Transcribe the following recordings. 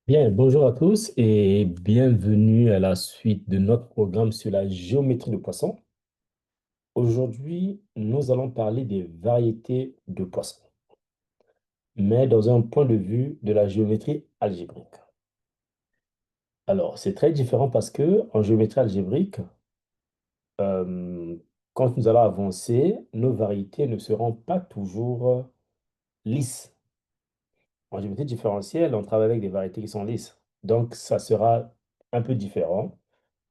Bien, bonjour à tous et bienvenue à la suite de notre programme sur la géométrie de poissons. Aujourd'hui, nous allons parler des variétés de poissons, mais dans un point de vue de la géométrie algébrique. Alors, c'est très différent parce que en géométrie algébrique, euh, quand nous allons avancer, nos variétés ne seront pas toujours lisses. En géométrie différentielle, on travaille avec des variétés qui sont lisses. Donc, ça sera un peu différent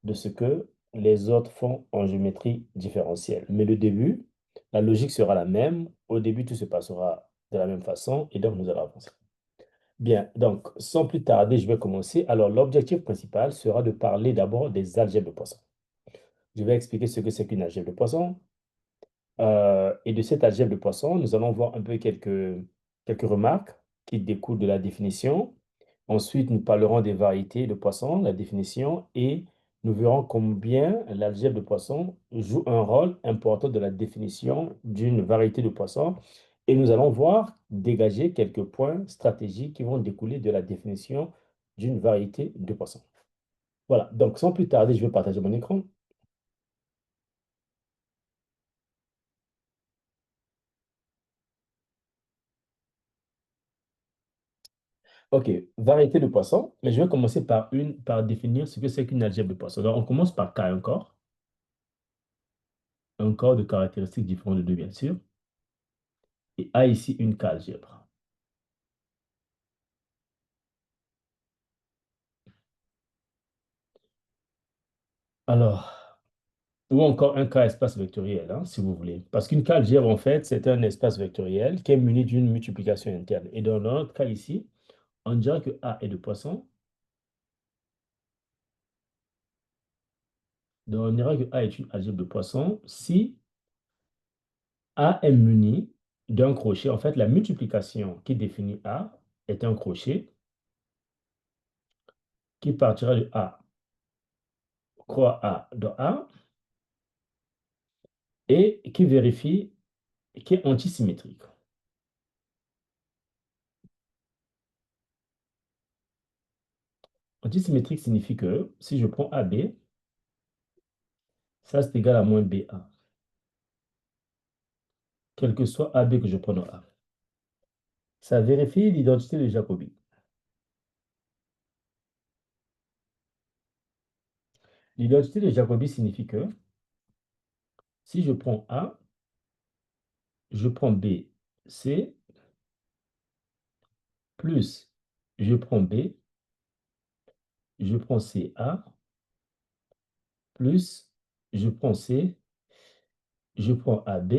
de ce que les autres font en géométrie différentielle. Mais le début, la logique sera la même. Au début, tout se passera de la même façon et donc nous allons avancer. Bien, donc sans plus tarder, je vais commencer. Alors, l'objectif principal sera de parler d'abord des algèbres de Poisson. Je vais expliquer ce que c'est qu'une algèbre de Poisson. Et de cette algèbre de Poisson, nous allons voir un peu quelques remarques qui découlent de la définition. Ensuite, nous parlerons des variétés de poissons, la définition, et nous verrons combien l'algèbre de poissons joue un rôle important de la définition d'une variété de poissons. Et nous allons voir dégager quelques points stratégiques qui vont découler de la définition d'une variété de poissons. Voilà, donc sans plus tarder, je vais partager mon écran. OK, variété de poissons, mais je vais commencer par définir ce que c'est qu'une algèbre de poissons. Donc, on commence par K, un corps de caractéristiques différentes de deux, bien sûr. Et A ici une algèbre. Alors, ou encore un cas espace vectoriel, hein, si vous voulez. Parce qu'une algèbre, en fait, c'est un espace vectoriel qui est muni d'une multiplication interne. Et dans notre cas ici, on dirait que A est de poisson. Donc, on dira que A est une algèbre de poisson si A est muni d'un crochet. En fait, la multiplication qui définit A est un crochet qui partira de A, croix A dans A, et qui vérifie, qui est antisymétrique. Antisymétrique signifie que si je prends AB, ça c'est égal à moins BA, quel que soit AB que je prends dans A. Ça vérifie l'identité de Jacobi. L'identité de Jacobi signifie que si je prends A, je prends B, C, plus je prends B, je prends C, A, plus je prends C, je prends AB,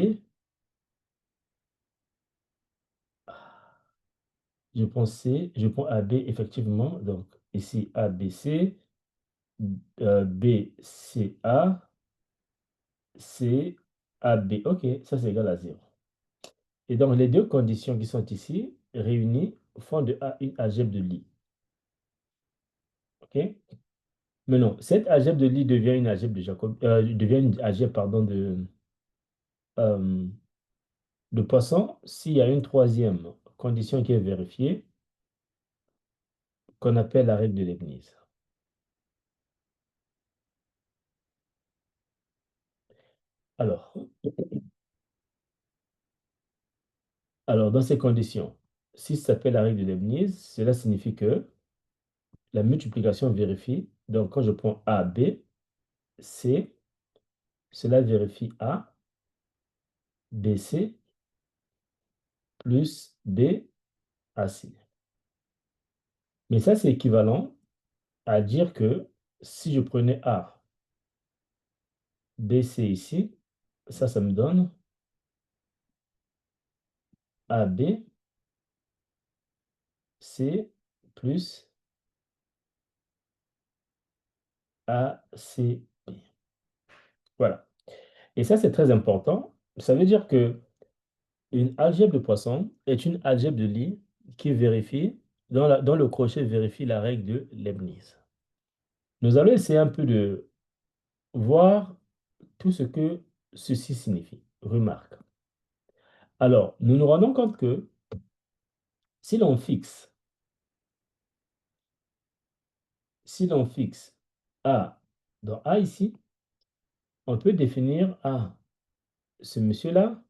je prends C, je prends AB effectivement. Donc ici ABC, BCA, CAB. OK, ça c'est égal à 0. Et donc les deux conditions qui sont ici réunies font de A une algèbre de Lie. OK? Mais non, cette algèbre de Lie devient une algèbre de Jacob, devient une algèbre, pardon, euh, de Poisson s'il y a une troisième condition qui est vérifiée, qu'on appelle la règle de Leibniz. Alors, alors, dans ces conditions, si ça s'appelle la règle de Leibniz, cela signifie que la multiplication vérifie. Donc, quand je prends A, B, C, cela vérifie A, B, C, plus B, A, C. Mais ça, c'est équivalent à dire que si je prenais A, B, C ici, ça me donne A, B, C, plus A, C, B. Voilà. Et ça, c'est très important. Ça veut dire que une algèbre de Poisson est une algèbre de Lie qui vérifie, dont le crochet vérifie la règle de Leibniz. Nous allons essayer un peu de voir tout ce que ceci signifie. Remarque. Alors, nous nous rendons compte que si l'on fixe si l'on fixe A dans A ici, on peut définir A, ce monsieur-là,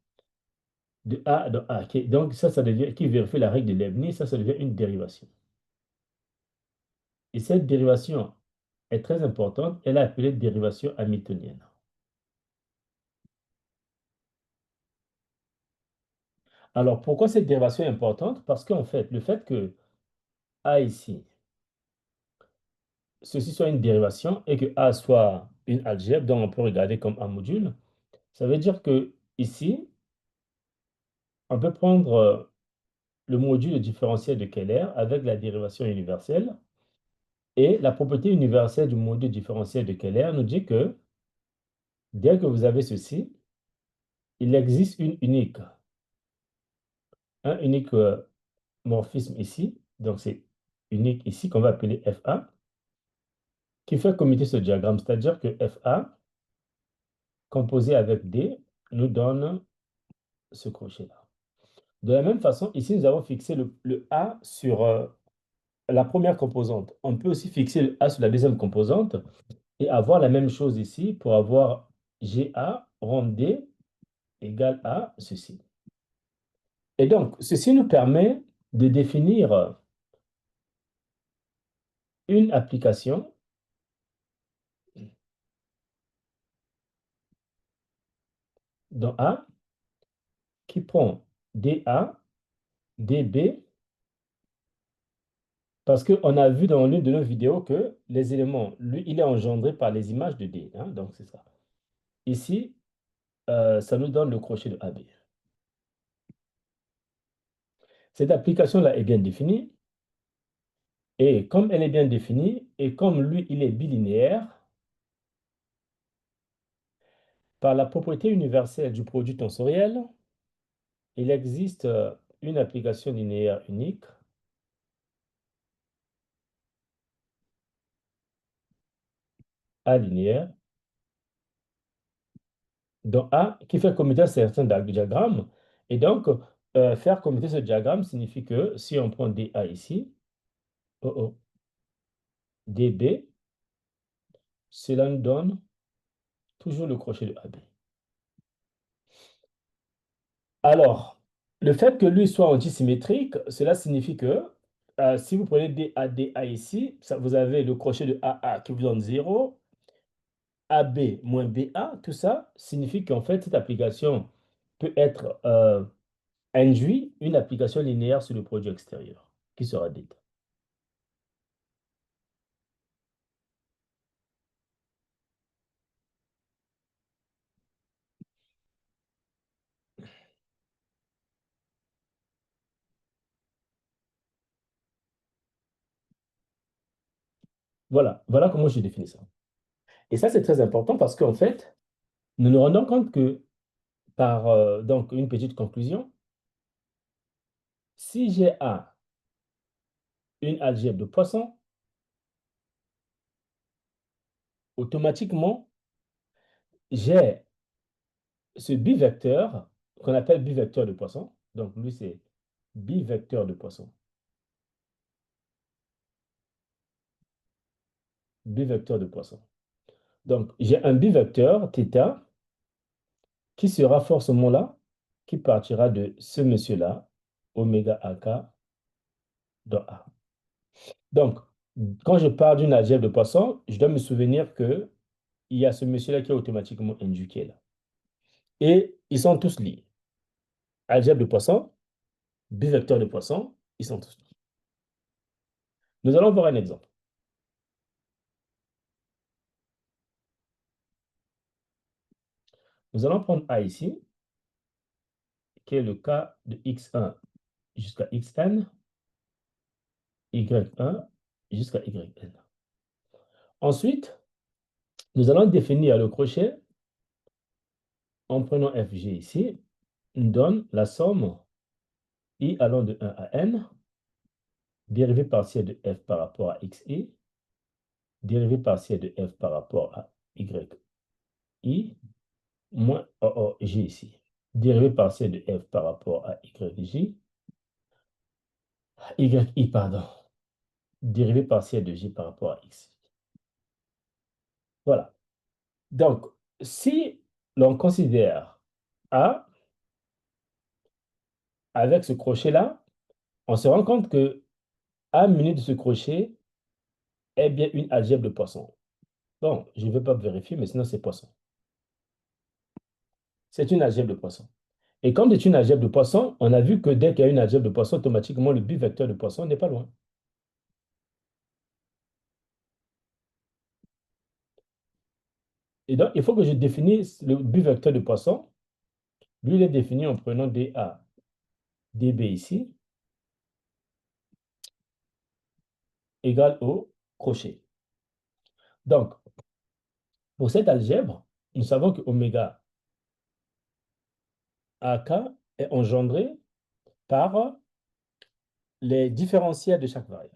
de A dans A. Donc ça devient, qui vérifie la règle de Leibniz, ça devient une dérivation. Et cette dérivation est très importante, elle est appelée dérivation hamiltonienne. Alors, pourquoi cette dérivation est importante? Parce qu'en fait, le fait que A ici, ceci soit une dérivation et que A soit une algèbre, dont on peut regarder comme un module, ça veut dire que ici, on peut prendre le module différentiel de Keller avec la dérivation universelle. Et la propriété universelle du module différentiel de Keller nous dit que dès que vous avez ceci, il existe un unique morphisme ici, donc c'est unique ici qu'on va appeler FA, qui fait commiter ce diagramme, c'est-à-dire que FA, composé avec D, nous donne ce crochet-là. De la même façon, ici, nous avons fixé le A sur la première composante. On peut aussi fixer le A sur la deuxième composante et avoir la même chose ici pour avoir GA rond D égale à ceci. Et donc, ceci nous permet de définir une application dans A qui prend DA, DB, parce qu'on a vu dans l'une de nos vidéos que les éléments, lui, il est engendré par les images de D. Hein, donc, c'est ça. Ici, ça nous donne le crochet de AB. Cette application-là est bien définie. Et comme elle est bien définie, et comme lui, il est bilinéaire, par la propriété universelle du produit tensoriel, il existe une application linéaire unique A linéaire dans A qui fait commiter certains diagrammes. Et donc, faire commiter ce diagramme signifie que si on prend DA ici, DB, cela nous donne toujours le crochet de AB. Alors, le fait que lui soit antisymétrique, cela signifie que si vous prenez DA, DA ici, vous avez le crochet de AA qui vous donne 0, AB moins BA, tout ça signifie qu'en fait, cette application peut être induit une application linéaire sur le produit extérieur qui sera dite. Voilà comment je définis ça. Et ça, c'est très important parce qu'en fait, nous nous rendons compte que par donc une petite conclusion, si j'ai A, une algèbre de Poisson, automatiquement, j'ai ce bivecteur qu'on appelle bivecteur de Poisson. Donc, lui, c'est bivecteur de Poisson. Bivecteur de Poisson. Donc, j'ai un bivecteur, θ, qui sera forcément là, qui partira de ce monsieur-là, oméga AK, dans A. Donc, quand je parle d'une algèbre de Poisson, je dois me souvenir qu'il y a ce monsieur-là qui est automatiquement indiqué là. Et ils sont tous liés. Algèbre de Poisson, bivecteur de Poisson, ils sont tous liés. Nous allons voir un exemple. Nous allons prendre A ici, qui est le cas de x1 jusqu'à xn, y1 jusqu'à yn. Ensuite, nous allons définir le crochet en prenant fg ici, nous donne la somme i allant de 1 à n, dérivée partielle de f par rapport à xi, dérivée partielle de f par rapport à yi, moins g ici. Dérivée partielle de f par rapport à yi, pardon. Dérivée partielle de g par rapport à x. Voilà. Donc, si l'on considère A avec ce crochet-là, on se rend compte que A muni de ce crochet est bien une algèbre de Poisson. Bon, je ne veux pas vérifier, mais sinon c'est Poisson. C'est une algèbre de Poisson. Et comme c'est une algèbre de Poisson, on a vu que dès qu'il y a une algèbre de Poisson, automatiquement le bivecteur de Poisson n'est pas loin. Et donc, il faut que je définisse le bivecteur de Poisson. Lui, il est défini en prenant DA, DB ici, égale au crochet. Donc, pour cette algèbre, nous savons que oméga AK est engendré par les différentiels de chaque variable.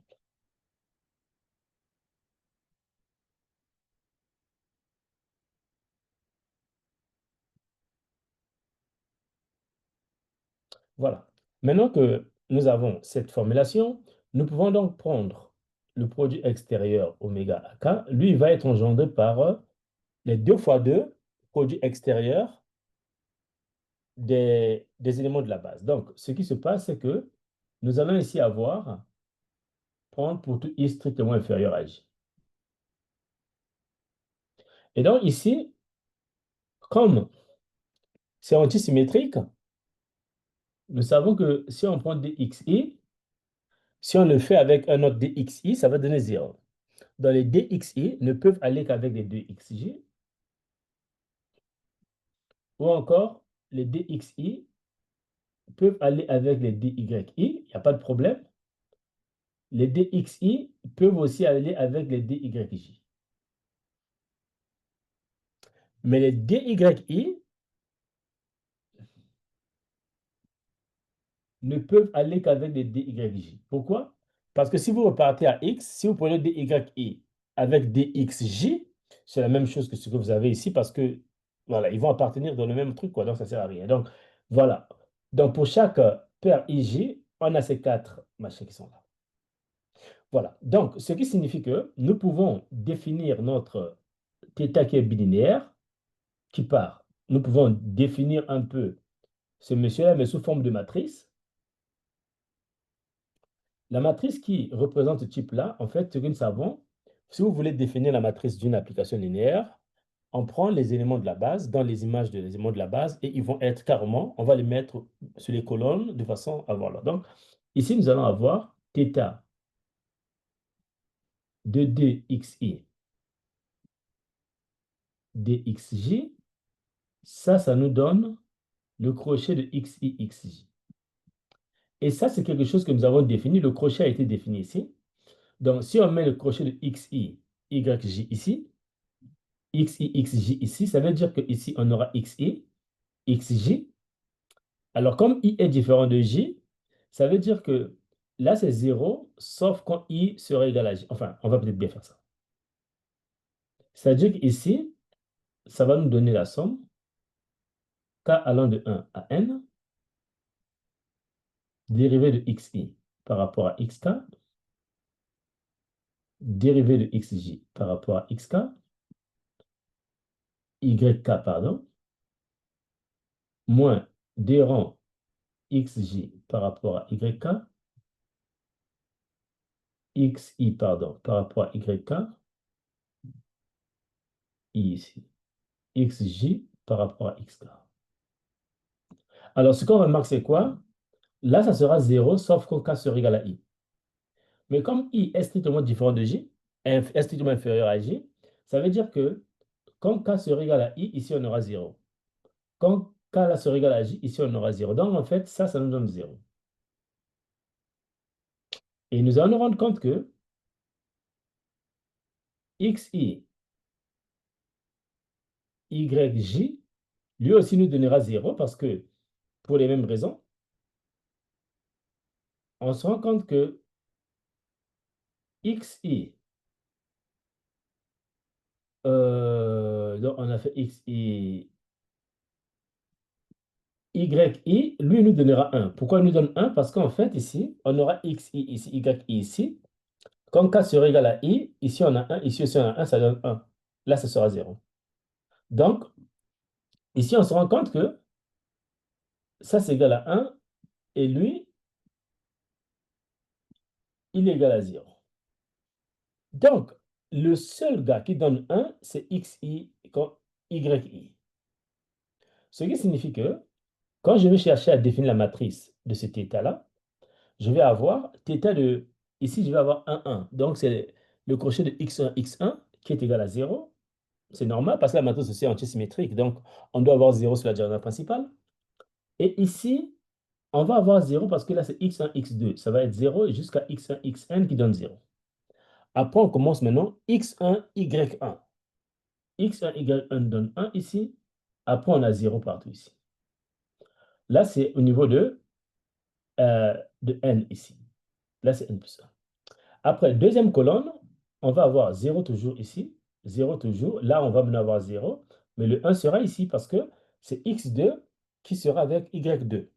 Voilà. Maintenant que nous avons cette formulation, nous pouvons donc prendre le produit extérieur oméga AK. Lui, il va être engendré par les 2 fois 2 produits extérieurs des éléments de la base. Donc, ce qui se passe, c'est que nous allons ici avoir, prendre pour tout i strictement inférieur à j. Et donc ici, comme c'est antisymétrique, nous savons que si on prend dxi, si on le fait avec un autre dxi, ça va donner 0. Donc les dxi ne peuvent aller qu'avec les 2xj, ou encore les dxi peuvent aller avec les dyi, il n'y a pas de problème. Les dxi peuvent aussi aller avec les dyj. Mais les dyi ne peuvent aller qu'avec des dyj. Pourquoi? Parce que si vous repartez à x, si vous prenez dyi avec dxj, c'est la même chose que ce que vous avez ici parce que voilà, ils vont appartenir dans le même truc, quoi, donc ça ne sert à rien. Donc voilà. Donc pour chaque paire ij, on a ces 4 machins qui sont là. Voilà. Donc ce qui signifie que nous pouvons définir notre θ qui est bilinéaire, qui part. Nous pouvons définir un peu ce monsieur-là, mais sous forme de matrice. La matrice qui représente ce type-là, en fait, ce que nous savons, si vous voulez définir la matrice d'une application linéaire, on prend les éléments de la base, dans les images des éléments de la base, et ils vont être carrément, on va les mettre sur les colonnes de façon à voir là. Donc, ici, nous allons avoir θ de dxi, dxj. Ça nous donne le crochet de xi, xj. Et ça, c'est quelque chose que nous avons défini. Le crochet a été défini ici. Donc, si on met le crochet de xi, yj ici, xi, xj ici, ça veut dire qu'ici, on aura xi, xj. Alors, comme i est différent de j, ça veut dire que là, c'est 0, sauf quand i sera égal à j. Enfin, on va peut-être bien faire ça. C'est-à-dire qu'ici, ça va nous donner la somme k allant de 1 à n, dérivée de xi par rapport à xk, dérivée de xj par rapport à xk, yk, pardon, moins d rang xj par rapport à yk, xi, pardon, par rapport à yk, i ici, xj par rapport à xk. Alors, ce qu'on remarque, c'est quoi? Là, ça sera 0, sauf quand k sera égal à i. Mais comme i est strictement différent de j, est strictement inférieur à j, ça veut dire que quand k sera égal à i, ici, on aura 0. Quand k là sera égal à j, ici, on aura 0. Donc, en fait, ça nous donne 0. Et nous allons nous rendre compte que xi, yj, lui aussi nous donnera 0 parce que, pour les mêmes raisons, on se rend compte que xi, donc on a fait xi, yi, lui nous donnera 1. Pourquoi il nous donne 1? Parce qu'en fait, ici, on aura xi ici, yi ici. Quand k sera égal à i, ici on a 1, ici aussi on a 1, ça donne 1. là, ce sera 0. Donc, ici, on se rend compte que ça, c'est égal à 1, et lui, il est égal à 0. Donc, le seul gars qui donne 1, c'est xi, yi. Ce qui signifie que quand je vais chercher à définir la matrice de cet état-là, je vais avoir θ de, ici, je vais avoir 1, 1. Donc, c'est le crochet de x1, x1 qui est égal à 0. C'est normal parce que la matrice aussi est antisymétrique. Donc, on doit avoir 0 sur la diagonale principale. Et ici, on va avoir 0 parce que là, c'est x1, x2. Ça va être 0 jusqu'à x1, xn qui donne 0. Après, on commence maintenant x1, y1. x1, y1 donne 1 ici. Après, on a 0 partout ici. Là, c'est au niveau de n ici. Là, c'est n plus 1. Après, deuxième colonne, on va avoir 0 toujours ici. 0 toujours. Là, on va maintenant avoir 0. Mais le 1 sera ici parce que c'est x2 qui sera avec y2.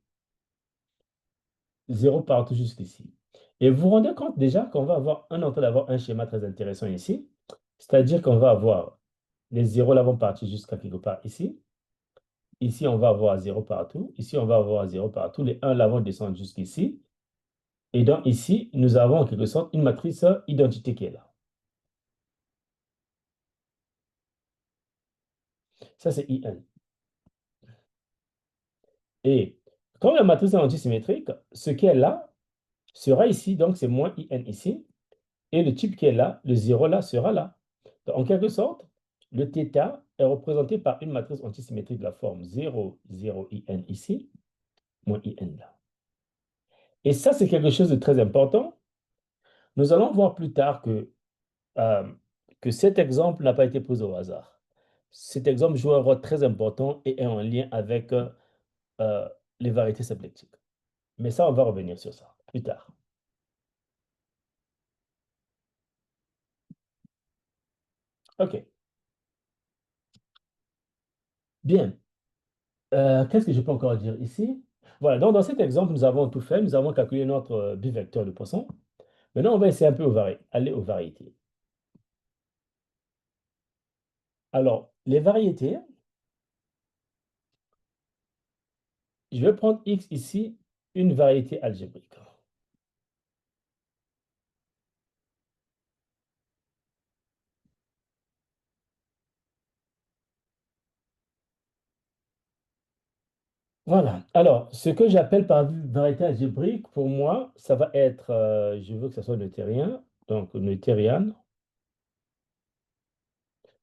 0 partout jusqu'ici. Et vous vous rendez compte déjà qu'on va avoir un en train d'avoir un schéma très intéressant ici. C'est-à-dire qu'on va avoir les 0 là vont partir jusqu'à quelque part ici. Ici, on va avoir 0 partout. Ici, on va avoir 0 partout. Les 1 là vont descendre jusqu'ici. Et donc ici, nous avons en quelque sorte une matrice identité qui est là. Ça, c'est IN. Et comme la matrice est antisymétrique, ce qui est là sera ici. Donc, c'est moins IN ici. Et le type qui est là, le 0 là, sera là. Donc, en quelque sorte, le θ est représenté par une matrice antisymétrique de la forme 0, 0, IN ici, moins IN là. Et ça, c'est quelque chose de très important. Nous allons voir plus tard euh, que cet exemple n'a pas été posé au hasard. Cet exemple joue un rôle très important et est en lien avec euh, les variétés symplectiques. Mais ça, on va revenir sur ça plus tard. OK. Bien. Qu'est-ce que je peux encore dire ici? Voilà, donc dans cet exemple, nous avons tout fait. Nous avons calculé notre bivecteur de Poisson. Maintenant, on va essayer un peu aller aux variétés. Alors, les variétés, je vais prendre X ici, une variété algébrique. Voilà. Alors, ce que j'appelle par variété algébrique, pour moi, ça va être, je veux que ça soit neutérien, donc neutériane.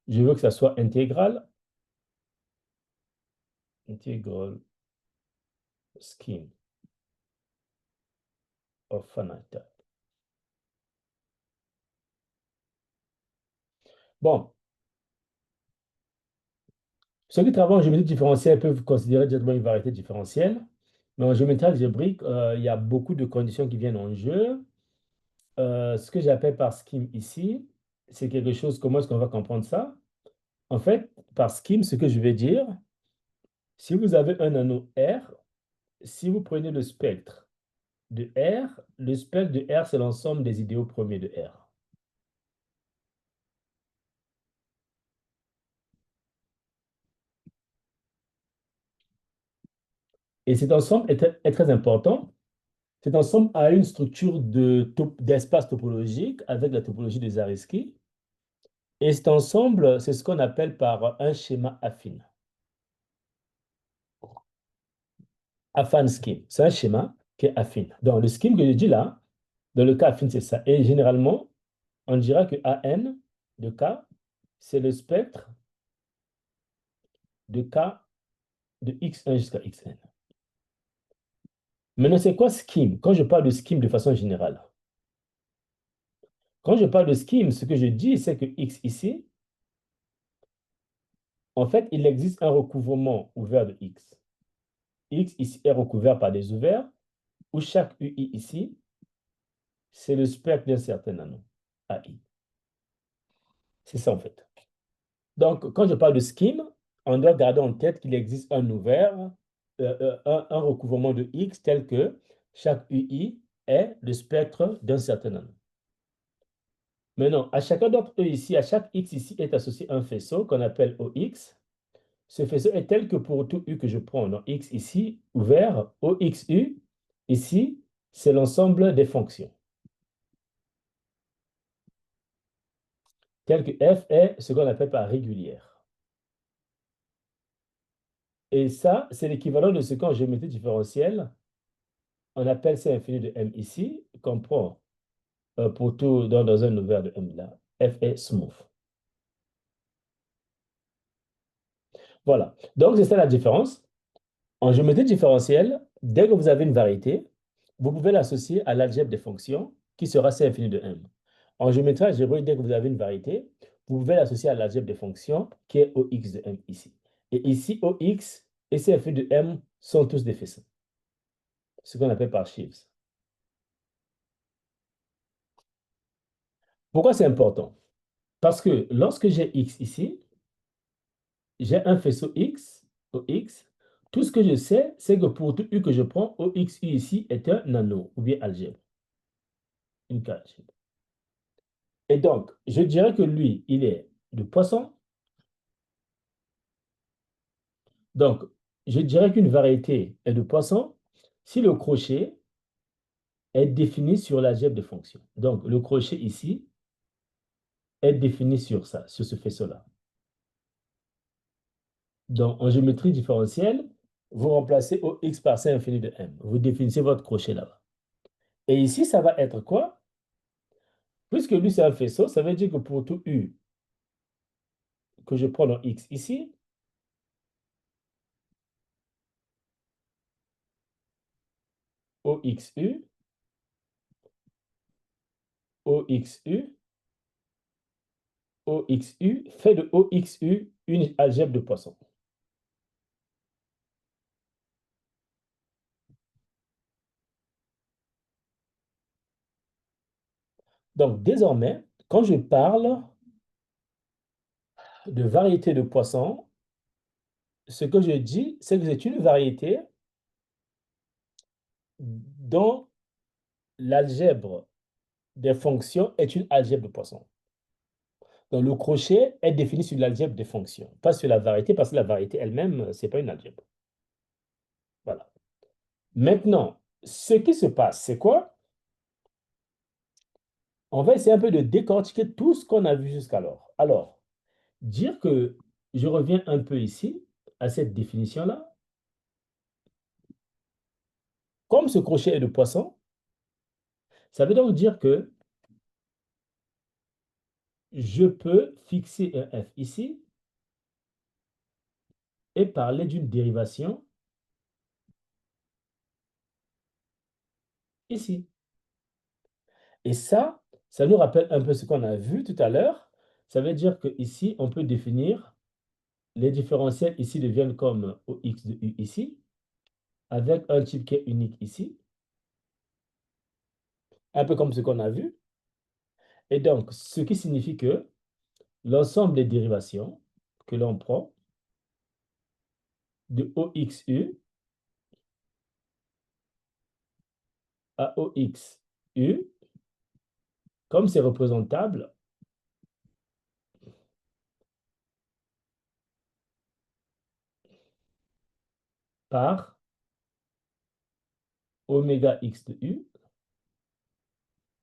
Je veux que ça soit intégral, integral scheme of finite. Bon, ceux qui travaillent en géométrie différentielle peuvent considérer directement une variété différentielle, mais en géométrie algébrique, il y a beaucoup de conditions qui viennent en jeu. Ce que j'appelle par scheme ici, c'est quelque chose, comment est-ce qu'on va comprendre ça? En fait, par scheme, ce que je vais dire, si vous avez un anneau R, si vous prenez le spectre de R, le spectre de R, c'est l'ensemble des idéaux premiers de R. Et cet ensemble est très important. Cet ensemble a une structure d'espace topologique avec la topologie de Zariski. Et cet ensemble, c'est ce qu'on appelle par un schéma affine. Affine scheme. C'est un schéma qui est affine. Donc, le scheme que je dis là, dans le cas affine, c'est ça. Et généralement, on dira que AN de K, c'est le spectre de K de X1 jusqu'à Xn. Maintenant, c'est quoi scheme? Quand je parle de scheme de façon générale, quand je parle de scheme, ce que je dis, c'est que X ici, en fait, il existe un recouvrement ouvert de X. X ici est recouvert par des ouverts, où chaque UI ici, c'est le spectre d'un certain anneau, AI. C'est ça, en fait. Donc, quand je parle de scheme, on doit garder en tête qu'il existe un ouvert, un recouvrement de X tel que chaque UI est le spectre d'un certain anneau. Maintenant, à chacun d'entre eux ici, à chaque x ici est associé un faisceau qu'on appelle OX. Ce faisceau est tel que pour tout U que je prends, donc X ici, ouvert, OXU, ici, c'est l'ensemble des fonctions. Tel que F est ce qu'on appelle par régulière. Et ça, c'est l'équivalent de ce qu'en géométrie différentielle, on appelle C infini de M ici, qu'on prend pour tout dans un ouvert de M là. F est smooth. Voilà. Donc, c'est ça la différence. En géométrie différentielle, dès que vous avez une variété, vous pouvez l'associer à l'algèbre des fonctions qui sera C infini de M. En géométrie algébrique, dès que vous avez une variété, vous pouvez l'associer à l'algèbre des fonctions qui est OX de M ici. Et ici, OX et C infini de M sont tous des faisceaux, ce qu'on appelle par sheaves. Pourquoi c'est important? Parce que lorsque j'ai X ici, j'ai un faisceau X, OX. Tout ce que je sais, c'est que pour tout U que je prends, OXU ici est un nano ou bien algèbre, une algèbre. Et donc, je dirais que lui, il est de poisson. Donc, je dirais qu'une variété est de poisson si le crochet est défini sur l'algèbre de fonction. Donc, le crochet ici est défini sur ça, sur ce faisceau-là. Donc, en géométrie différentielle, vous remplacez OX par C infini de M. Vous définissez votre crochet là-bas. Et ici, ça va être quoi? Puisque lui, c'est un faisceau, ça veut dire que pour tout U que je prends dans X ici, OXU, OXU, OXU fait de OXU une algèbre de Poisson. Donc, désormais, quand je parle de variété de poissons, ce que je dis, c'est que c'est une variété dont l'algèbre des fonctions est une algèbre de Poisson. Donc, le crochet est défini sur l'algèbre des fonctions, pas sur la variété, parce que la variété elle-même, ce n'est pas une algèbre. Voilà. Maintenant, ce qui se passe, c'est quoi? On va essayer un peu de décortiquer tout ce qu'on a vu jusqu'alors. Alors, dire que je reviens un peu ici à cette définition-là. Comme ce crochet est de poisson, ça veut donc dire que je peux fixer un f ici et parler d'une dérivation ici. Et ça nous rappelle un peu ce qu'on a vu tout à l'heure. Ça veut dire qu'ici, on peut définir les différentiels ici deviennent comme OX de U ici, avec un type qui est unique ici, un peu comme ce qu'on a vu. Et donc, ce qui signifie que l'ensemble des dérivations que l'on prend de OXU à OXU, comme c'est représentable par oméga x de U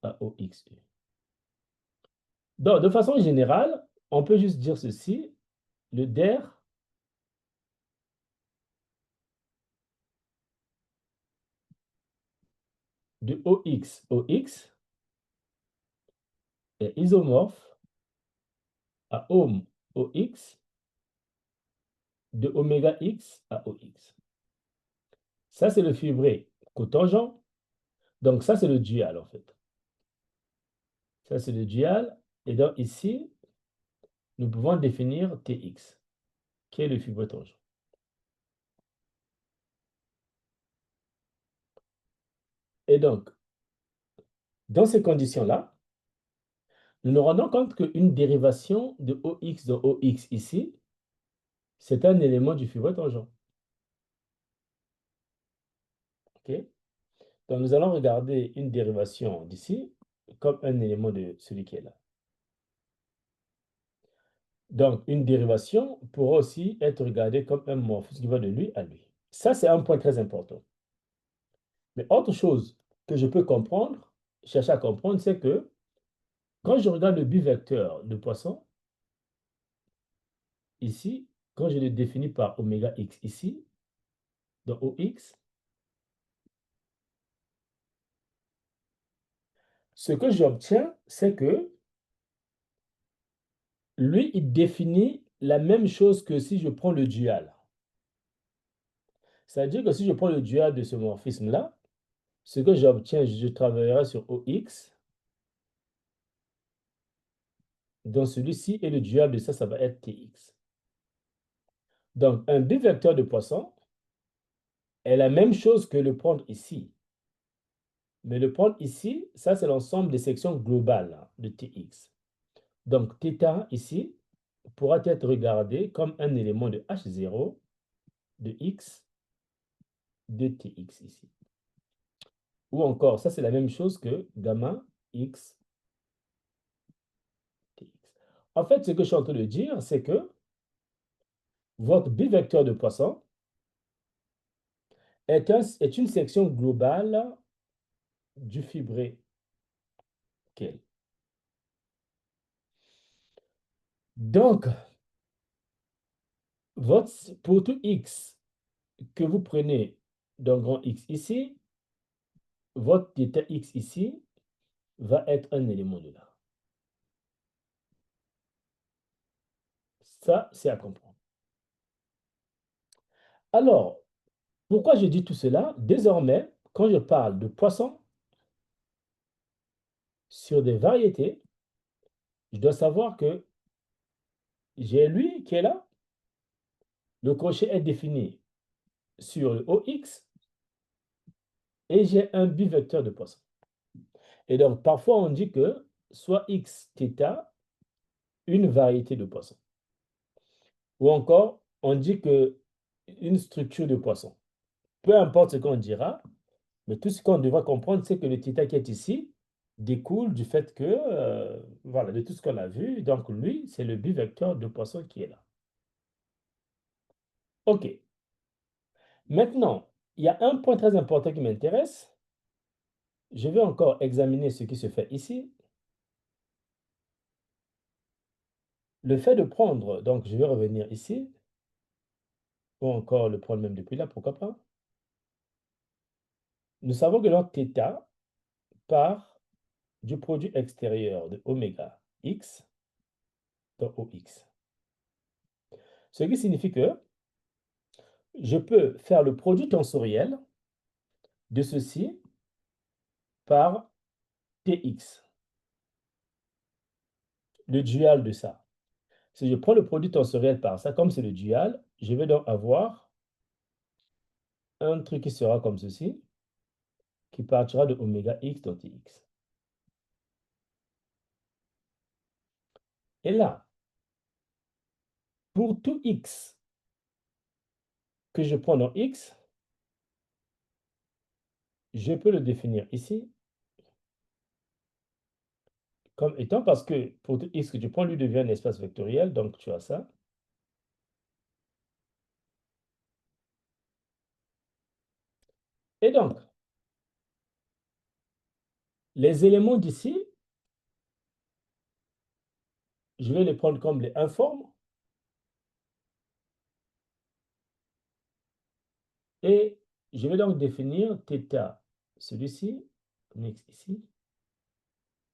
à OXU. Donc, de façon générale, on peut juste dire ceci, le der de OX est isomorphe à ohm OX de oméga x à OX. Ça, c'est le fibré cotangent. Donc, ça, c'est le dual, en fait. Ça, c'est le dual. Et donc, ici, nous pouvons définir Tx, qui est le fibré tangent. Et donc, dans ces conditions-là, nous nous rendons compte qu'une dérivation de OX dans OX ici, c'est un élément du fibré tangent. OK? Donc, nous allons regarder une dérivation d'ici comme un élément de celui qui est là. Donc, une dérivation pourra aussi être regardée comme un morphisme qui va de lui à lui. Ça, c'est un point très important. Mais autre chose que je peux comprendre, chercher à comprendre, c'est que quand je regarde le bivecteur de Poisson, ici, quand je le définis par oméga x ici, dans OX, ce que j'obtiens, c'est que lui, il définit la même chose que si je prends le dual. C'est-à-dire que si je prends le dual de ce morphisme-là, ce que j'obtiens, je travaillerai sur OX. Dans celui-ci, et le dual de ça, ça va être TX. Donc, un bivecteur de Poisson est la même chose que le prendre ici. Mais le prendre ici, ça, c'est l'ensemble des sections globales de TX. Donc, θ ici pourra être regardé comme un élément de H0 de X de TX ici. Ou encore, ça, c'est la même chose que gamma X TX. En fait, ce que je suis en train de dire, c'est que votre bivecteur de Poisson est une section globale du fibré quel. Donc, pour tout x que vous prenez d'un grand X ici, votre θ x ici va être un élément de là. Ça, c'est à comprendre. Alors, pourquoi je dis tout cela? Désormais, quand je parle de poisson sur des variétés, je dois savoir que j'ai lui qui est là. Le crochet est défini sur le OX et j'ai un bivecteur de poisson. Et donc, parfois, on dit que soit X, θ, une variété de poisson. Ou encore, on dit que une structure de poisson. Peu importe ce qu'on dira, mais tout ce qu'on devra comprendre, c'est que le θ qui est ici découle du fait que, voilà, de tout ce qu'on a vu. Donc, lui, c'est le bivecteur de poisson qui est là. OK. Maintenant, il y a un point très important qui m'intéresse. Je vais encore examiner ce qui se fait ici. Le fait de prendre, donc je vais revenir ici, ou encore le prendre même depuis là, pourquoi pas. Nous savons que notre θ part du produit extérieur de oméga x dans OX. Ce qui signifie que je peux faire le produit tensoriel de ceci par Tx, le dual de ça. Si je prends le produit tensoriel par ça, comme c'est le dual, je vais donc avoir un truc qui sera comme ceci, qui partira de oméga x dans Tx. Et là, pour tout x que je prends dans x, je peux le définir ici comme étant, parce que pour tout x que je prends, lui devient un espace vectoriel, donc tu as ça. Et donc, les éléments d'ici, je vais les prendre comme les informes. Et je vais donc définir θ, celui-ci, ici,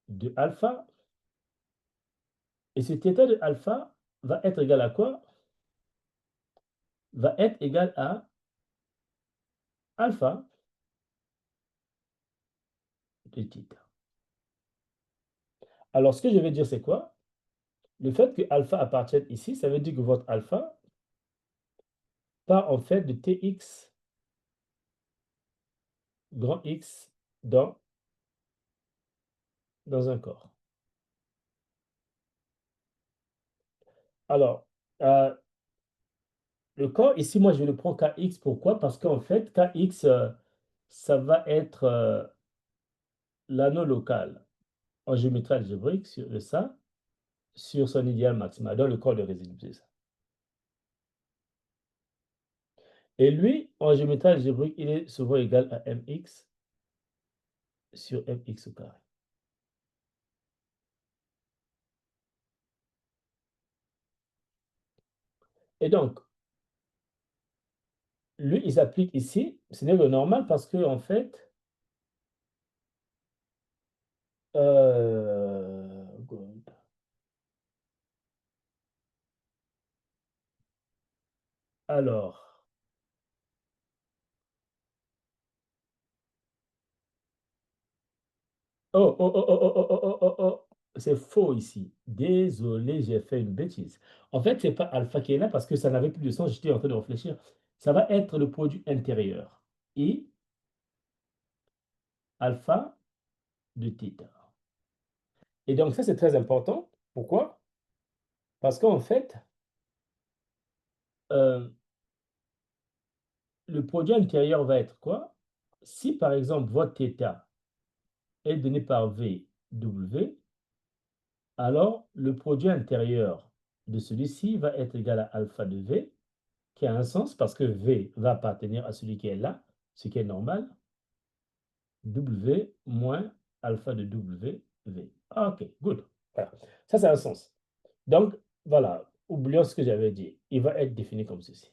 de alpha. Et ce θ de alpha va être égal à quoi? Va être égal à alpha de θ. Alors, ce que je vais dire, c'est quoi? Le fait que alpha appartienne ici, ça veut dire que votre alpha part en fait de Tx grand X dans un corps. Alors, le corps, ici, moi, je le prends Kx. Pourquoi? Parce qu'en fait, Kx, ça va être l'anneau local en géométrie algébrique sur ça. sur son idéal maximal, dans le corps de résidus, c'est ça. Et lui, en géométrie algébrique, il est souvent égal à mx sur mx au carré. Et donc, lui, il s'applique ici. Ce n'est que normal parce que, en fait, good. Alors, oh, oh, oh, oh, oh, oh, oh, oh, oh, oh. C'est faux ici. Désolé, j'ai fait une bêtise. En fait, c'est pas alpha qui est là parce que ça n'avait plus de sens. J'étais en train de réfléchir. Ça va être le produit intérieur. I alpha de θ. Et donc, ça, c'est très important. Pourquoi? Parce qu'en fait, euh, le produit intérieur va être quoi? Si, par exemple, votre θ est donné par VW, alors le produit intérieur de celui-ci va être égal à alpha de V, qui a un sens parce que V va appartenir à celui qui est là, ce qui est normal, W moins alpha de W, V. OK, good. Voilà. Ça, c'est un sens. Donc, voilà, oublions ce que j'avais dit. Il va être défini comme ceci.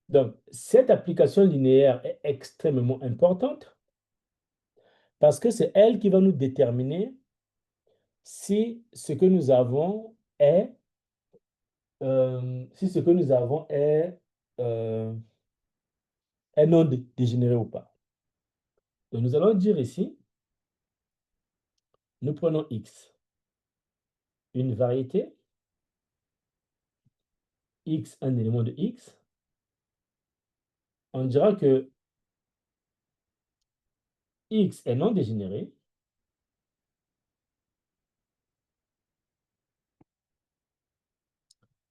Donc, cette application linéaire est extrêmement importante parce que c'est elle qui va nous déterminer si ce que nous avons est, si ce que nous avons est non dégénéré ou pas. Donc, nous allons dire ici, nous prenons X, une variété, X, un élément de X. On dira que X est non dégénéré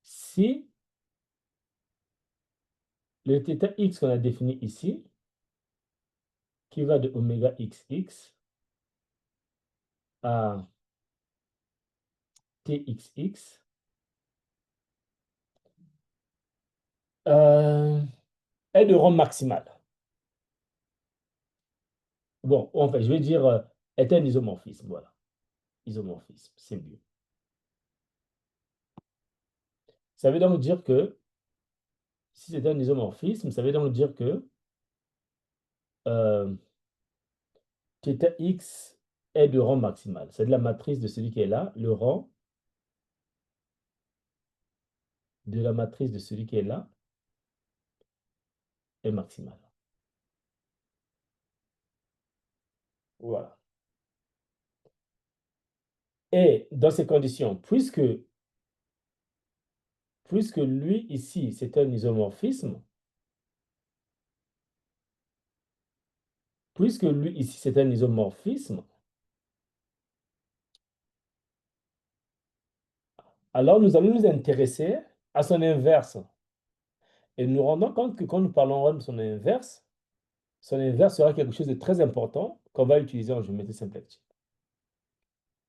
si le θ X qu'on a défini ici, qui va de oméga XX à TXX, est de rang maximal. Bon, en fait, je vais dire est un isomorphisme. Voilà. Isomorphisme, c'est mieux. Ça veut donc dire que, si c'est un isomorphisme, ça veut donc dire que θx est de rang maximal. C'est de la matrice de celui qui est là. Le rang de la matrice de celui qui est là est maximal. Voilà. Et dans ces conditions, puisque lui, ici, c'est un isomorphisme, puisque lui, ici, c'est un isomorphisme, alors nous allons nous intéresser à son inverse. Et nous nous rendons compte que quand nous parlons de son inverse sera quelque chose de très important qu'on va utiliser en géométrie symplectique.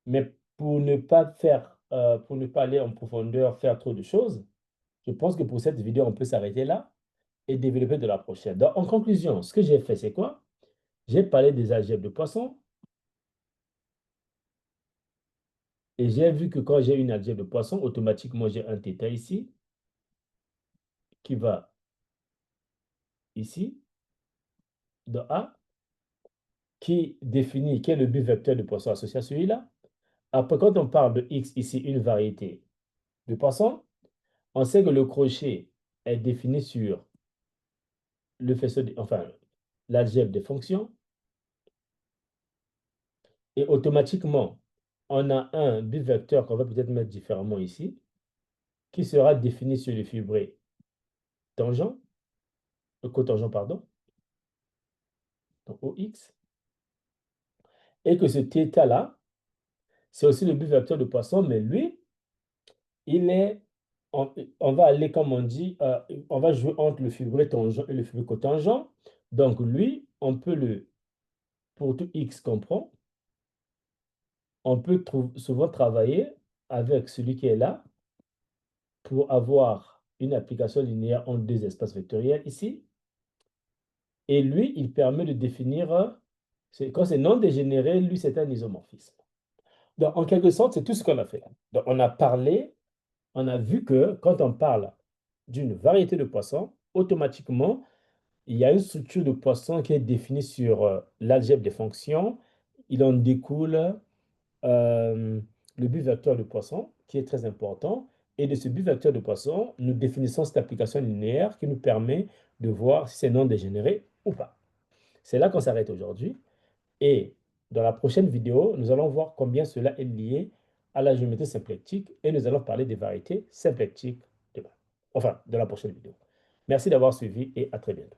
Mais pour ne pas aller en profondeur, faire trop de choses, je pense que pour cette vidéo, on peut s'arrêter là et développer de la prochaine. Donc, en conclusion, ce que j'ai fait, c'est quoi? J'ai parlé des algèbres de Poisson et j'ai vu que quand j'ai une algèbre de Poisson, automatiquement, j'ai un θ ici qui va ici, dans A, qui définit quel est le but vecteur de Poisson associé à celui-là. Après, quand on parle de X, ici, une variété de Poisson, on sait que le crochet est défini sur le faisceau, enfin, l'algèbre des fonctions. Et automatiquement, on a un bivecteur qu'on va peut-être mettre différemment ici, qui sera défini sur le fibré tangent, le cotangent, pardon, donc OX. Et que ce θ-là, c'est aussi le bivecteur de Poisson, mais lui, il est, on va aller, comme on dit, on va jouer entre le fibré tangent et le fibré cotangent. Donc lui, on peut le, pour tout X qu'on prend, on peut souvent travailler avec celui qui est là pour avoir une application linéaire en deux espaces vectoriels ici. Et lui, il permet de définir, quand c'est non dégénéré, lui, c'est un isomorphisme. Donc, en quelque sorte, c'est tout ce qu'on a fait là. Donc, on a parlé, on a vu que quand on parle d'une variété de poissons, automatiquement, il y a une structure de poisson qui est définie sur l'algèbre des fonctions. Il en découle euh, le but vecteur de poisson, qui est très important. Et de ce but vecteur de poisson, nous définissons cette application linéaire qui nous permet de voir si c'est non dégénéré ou pas. C'est là qu'on s'arrête aujourd'hui. Et dans la prochaine vidéo, nous allons voir combien cela est lié à la géométrie symplectique et nous allons parler des variétés symplectiques demain. Enfin, de la prochaine vidéo. Merci d'avoir suivi et à très bientôt.